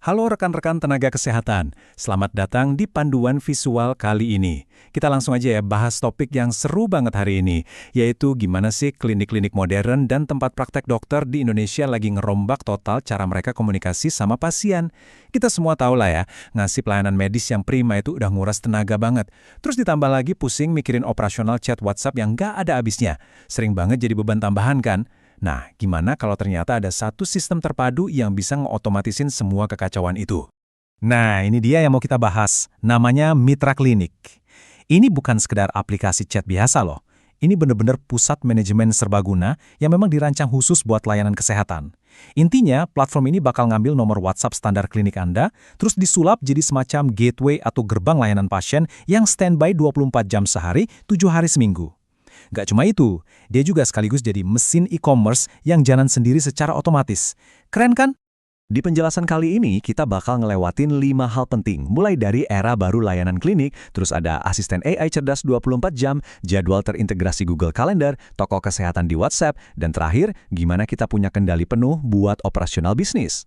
Halo rekan-rekan tenaga kesehatan, selamat datang di panduan visual kali ini. Kita langsung aja ya bahas topik yang seru banget hari ini, yaitu gimana sih klinik-klinik modern dan tempat praktek dokter di Indonesia lagi ngerombak total cara mereka komunikasi sama pasien. Kita semua tahu lah ya, ngasih pelayanan medis yang prima itu udah nguras tenaga banget. Terus ditambah lagi pusing mikirin operasional chat WhatsApp yang nggak ada habisnya. Sering banget jadi beban tambahan kan? Nah, gimana kalau ternyata ada satu sistem terpadu yang bisa ngeotomatisin semua kekacauan itu? Nah, ini dia yang mau kita bahas. Namanya Mitra Klinik. Ini bukan sekedar aplikasi chat biasa loh. Ini benar-benar pusat manajemen serbaguna yang memang dirancang khusus buat layanan kesehatan. Intinya, platform ini bakal ngambil nomor WhatsApp standar klinik Anda, terus disulap jadi semacam gateway atau gerbang layanan pasien yang standby 24 jam sehari, 7 hari seminggu. Gak cuma itu, dia juga sekaligus jadi mesin e-commerce yang jalan sendiri secara otomatis. Keren kan? Di penjelasan kali ini, kita bakal ngelewatin 5 hal penting, mulai dari era baru layanan klinik, terus ada asisten AI cerdas 24 jam, jadwal terintegrasi Google Calendar, toko kesehatan di WhatsApp, dan terakhir, gimana kita punya kendali penuh buat operasional bisnis.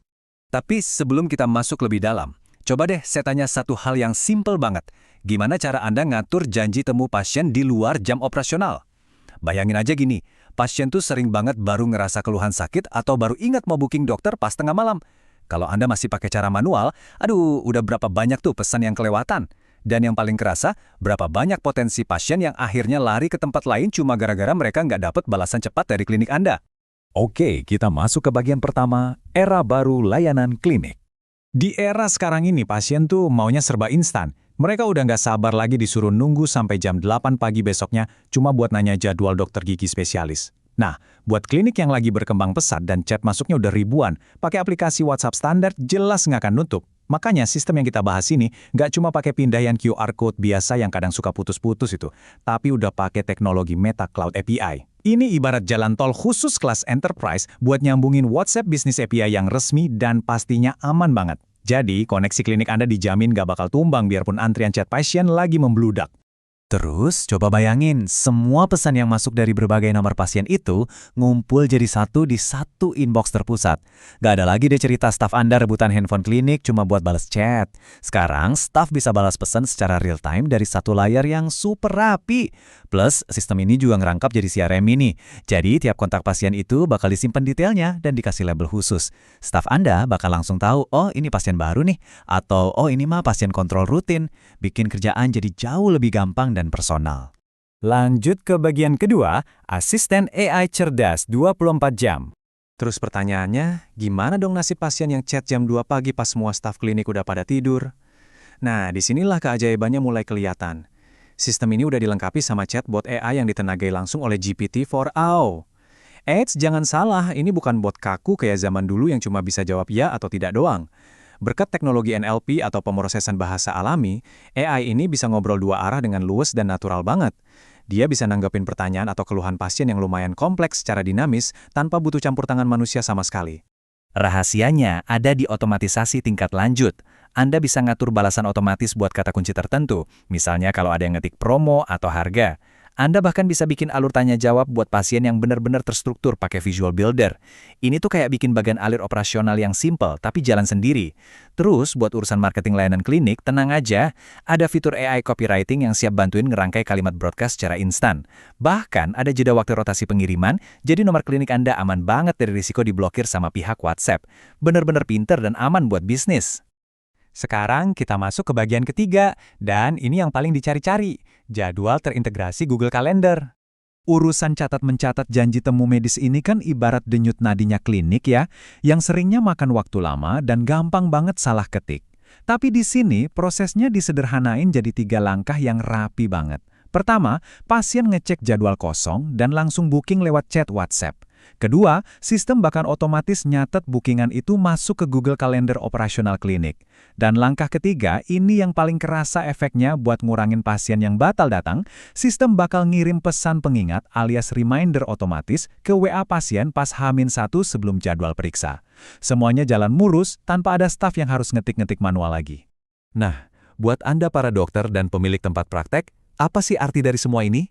Tapi sebelum kita masuk lebih dalam, coba deh saya tanya satu hal yang simple banget. Gimana cara Anda ngatur janji temu pasien di luar jam operasional? Bayangin aja gini, pasien tuh sering banget baru ngerasa keluhan sakit atau baru ingat mau booking dokter pas tengah malam. Kalau Anda masih pakai cara manual, aduh udah berapa banyak tuh pesan yang kelewatan. Dan yang paling kerasa, berapa banyak potensi pasien yang akhirnya lari ke tempat lain cuma gara-gara mereka nggak dapat balasan cepat dari klinik Anda. Oke, kita masuk ke bagian pertama, era baru layanan klinik. Di era sekarang ini, pasien tuh maunya serba instan. Mereka udah nggak sabar lagi disuruh nunggu sampai jam 8 pagi besoknya cuma buat nanya jadwal dokter gigi spesialis. Nah, buat klinik yang lagi berkembang pesat dan chat masuknya udah ribuan, pakai aplikasi WhatsApp standar jelas nggak akan nutup. Makanya sistem yang kita bahas ini nggak cuma pakai pindahan QR Code biasa yang kadang suka putus-putus itu, tapi udah pakai teknologi Meta Cloud API. Ini ibarat jalan tol khusus kelas enterprise buat nyambungin WhatsApp Business API yang resmi dan pastinya aman banget. Jadi, koneksi klinik Anda dijamin gak bakal tumbang biarpun antrian chat pasien lagi membludak. Terus, coba bayangin, semua pesan yang masuk dari berbagai nomor pasien itu ngumpul jadi satu di satu inbox terpusat. Gak ada lagi deh cerita staf Anda rebutan handphone klinik cuma buat balas chat. Sekarang, staf bisa balas pesan secara real time dari satu layar yang super rapi. Plus, sistem ini juga ngerangkap jadi CRM ini. Jadi, tiap kontak pasien itu bakal disimpan detailnya dan dikasih label khusus. Staf Anda bakal langsung tahu, oh ini pasien baru nih, atau oh ini mah pasien kontrol rutin. Bikin kerjaan jadi jauh lebih gampang dan personal. Lanjut ke bagian kedua, asisten AI cerdas 24 jam. Terus pertanyaannya, gimana dong nasib pasien yang chat jam 2 pagi pas semua staf klinik udah pada tidur? Nah, disinilah keajaibannya mulai kelihatan. Sistem ini udah dilengkapi sama chatbot AI yang ditenagai langsung oleh GPT-4o. Eits, jangan salah, ini bukan bot kaku kayak zaman dulu yang cuma bisa jawab ya atau tidak doang. Berkat teknologi NLP atau pemrosesan bahasa alami, AI ini bisa ngobrol dua arah dengan luwes dan natural banget. Dia bisa nanggepin pertanyaan atau keluhan pasien yang lumayan kompleks secara dinamis tanpa butuh campur tangan manusia sama sekali. Rahasianya ada di otomatisasi tingkat lanjut. Anda bisa ngatur balasan otomatis buat kata kunci tertentu, misalnya kalau ada yang ngetik promo atau harga. Anda bahkan bisa bikin alur tanya-jawab buat pasien yang benar-benar terstruktur pakai Visual Builder. Ini tuh kayak bikin bagian alur operasional yang simple, tapi jalan sendiri. Terus, buat urusan marketing layanan klinik, tenang aja, ada fitur AI copywriting yang siap bantuin ngerangkai kalimat broadcast secara instan. Bahkan, ada jeda waktu rotasi pengiriman, jadi nomor klinik Anda aman banget dari risiko diblokir sama pihak WhatsApp. Bener-bener pinter dan aman buat bisnis. Sekarang kita masuk ke bagian ketiga, dan ini yang paling dicari-cari, jadwal terintegrasi Google Calendar. Urusan catat-mencatat janji temu medis ini kan ibarat denyut nadinya klinik ya, yang seringnya makan waktu lama dan gampang banget salah ketik. Tapi di sini prosesnya disederhanain jadi 3 langkah yang rapi banget. Pertama, pasien ngecek jadwal kosong dan langsung booking lewat chat WhatsApp. Kedua, sistem bahkan otomatis nyatet bookingan itu masuk ke Google Calendar operasional klinik. Dan langkah ketiga, ini yang paling kerasa efeknya buat ngurangin pasien yang batal datang, sistem bakal ngirim pesan pengingat alias reminder otomatis ke WA pasien pas H-1 sebelum jadwal periksa. Semuanya jalan mulus tanpa ada staf yang harus ngetik-ngetik manual lagi. Nah, buat Anda para dokter dan pemilik tempat praktek, apa sih arti dari semua ini?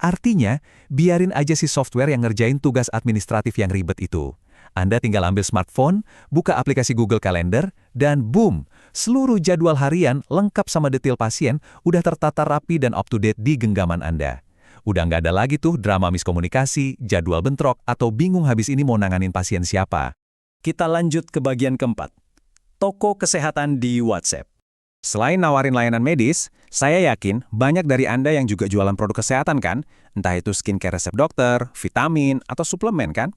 Artinya, biarin aja si software yang ngerjain tugas administratif yang ribet itu. Anda tinggal ambil smartphone, buka aplikasi Google Calendar, dan boom! Seluruh jadwal harian lengkap sama detail pasien udah tertata rapi dan up-to-date di genggaman Anda. Udah nggak ada lagi tuh drama miskomunikasi, jadwal bentrok, atau bingung habis ini mau nanganin pasien siapa. Kita lanjut ke bagian keempat. Toko kesehatan di WhatsApp. Selain nawarin layanan medis, saya yakin banyak dari Anda yang juga jualan produk kesehatan kan? Entah itu skincare resep dokter, vitamin, atau suplemen kan?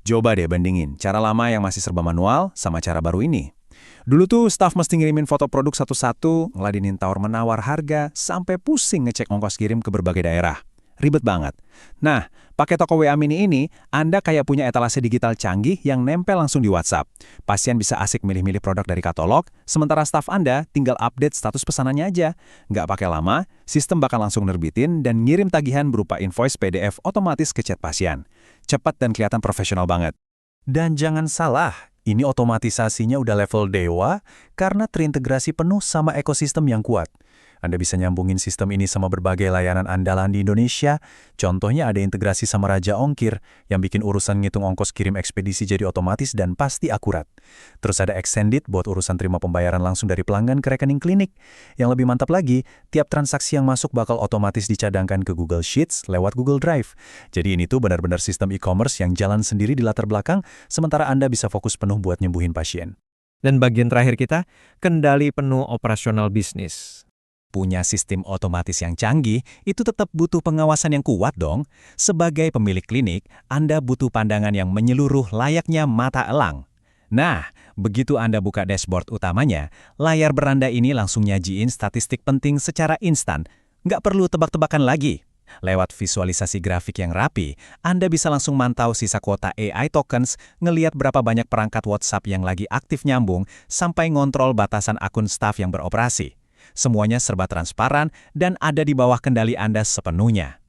Coba deh bandingin cara lama yang masih serba manual sama cara baru ini. Dulu tuh staf mesti ngirimin foto produk satu-satu, ngeladenin tawar-menawar harga, sampai pusing ngecek ongkos kirim ke berbagai daerah. Ribet banget. Nah, pakai toko WA Mini ini, Anda kayak punya etalase digital canggih yang nempel langsung di WhatsApp. Pasien bisa asik milih-milih produk dari katalog, sementara staf Anda tinggal update status pesanannya aja. Nggak pakai lama, sistem bakal langsung nerbitin dan ngirim tagihan berupa invoice PDF otomatis ke chat pasien. Cepat dan kelihatan profesional banget. Dan jangan salah, ini otomatisasinya udah level dewa karena terintegrasi penuh sama ekosistem yang kuat. Anda bisa nyambungin sistem ini sama berbagai layanan andalan di Indonesia. Contohnya ada integrasi sama Raja Ongkir yang bikin urusan ngitung ongkos kirim ekspedisi jadi otomatis dan pasti akurat. Terus ada Extended buat urusan terima pembayaran langsung dari pelanggan ke rekening klinik. Yang lebih mantap lagi, tiap transaksi yang masuk bakal otomatis dicadangkan ke Google Sheets lewat Google Drive. Jadi ini tuh benar-benar sistem e-commerce yang jalan sendiri di latar belakang, sementara Anda bisa fokus penuh buat nyembuhin pasien. Dan bagian terakhir kita, kendali penuh operasional bisnis. Punya sistem otomatis yang canggih, itu tetap butuh pengawasan yang kuat dong. Sebagai pemilik klinik, Anda butuh pandangan yang menyeluruh layaknya mata elang. Nah, begitu Anda buka dashboard utamanya, layar beranda ini langsung nyajiin statistik penting secara instan. Nggak perlu tebak-tebakan lagi. Lewat visualisasi grafik yang rapi, Anda bisa langsung mantau sisa kuota AI tokens, ngeliat berapa banyak perangkat WhatsApp yang lagi aktif nyambung, sampai ngontrol batasan akun staf yang beroperasi. Semuanya serba transparan dan ada di bawah kendali Anda sepenuhnya.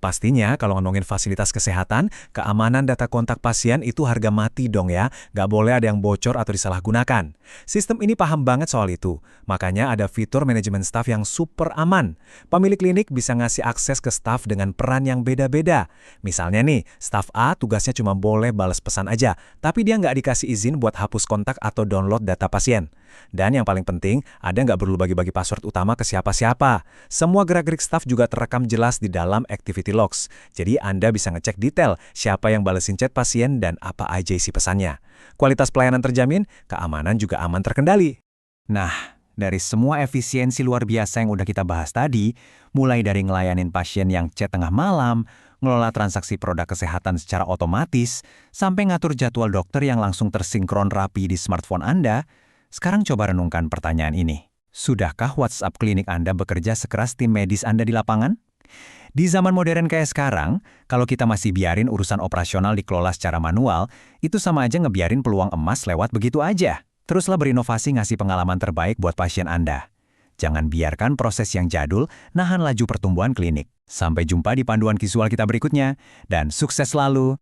Pastinya kalau ngomongin fasilitas kesehatan, keamanan data kontak pasien itu harga mati dong ya. Nggak boleh ada yang bocor atau disalahgunakan. Sistem ini paham banget soal itu. Makanya ada fitur manajemen staf yang super aman. Pemilik klinik bisa ngasih akses ke staf dengan peran yang beda-beda. Misalnya nih, staf A tugasnya cuma boleh balas pesan aja, tapi dia nggak dikasih izin buat hapus kontak atau download data pasien. Dan yang paling penting, Anda nggak perlu bagi-bagi password utama ke siapa-siapa. Semua gerak-gerik staf juga terekam jelas di dalam activity logs. Jadi Anda bisa ngecek detail siapa yang balesin chat pasien dan apa aja isi pesannya. Kualitas pelayanan terjamin, keamanan juga aman terkendali. Nah, dari semua efisiensi luar biasa yang udah kita bahas tadi, mulai dari ngelayanin pasien yang chat tengah malam, ngelola transaksi produk kesehatan secara otomatis, sampai ngatur jadwal dokter yang langsung tersinkron rapi di smartphone Anda, sekarang coba renungkan pertanyaan ini. Sudahkah WhatsApp klinik Anda bekerja sekeras tim medis Anda di lapangan? Di zaman modern kayak sekarang, kalau kita masih biarin urusan operasional dikelola secara manual, itu sama aja ngebiarin peluang emas lewat begitu aja. Teruslah berinovasi ngasih pengalaman terbaik buat pasien Anda. Jangan biarkan proses yang jadul nahan laju pertumbuhan klinik. Sampai jumpa di panduan visual kita berikutnya, dan sukses selalu!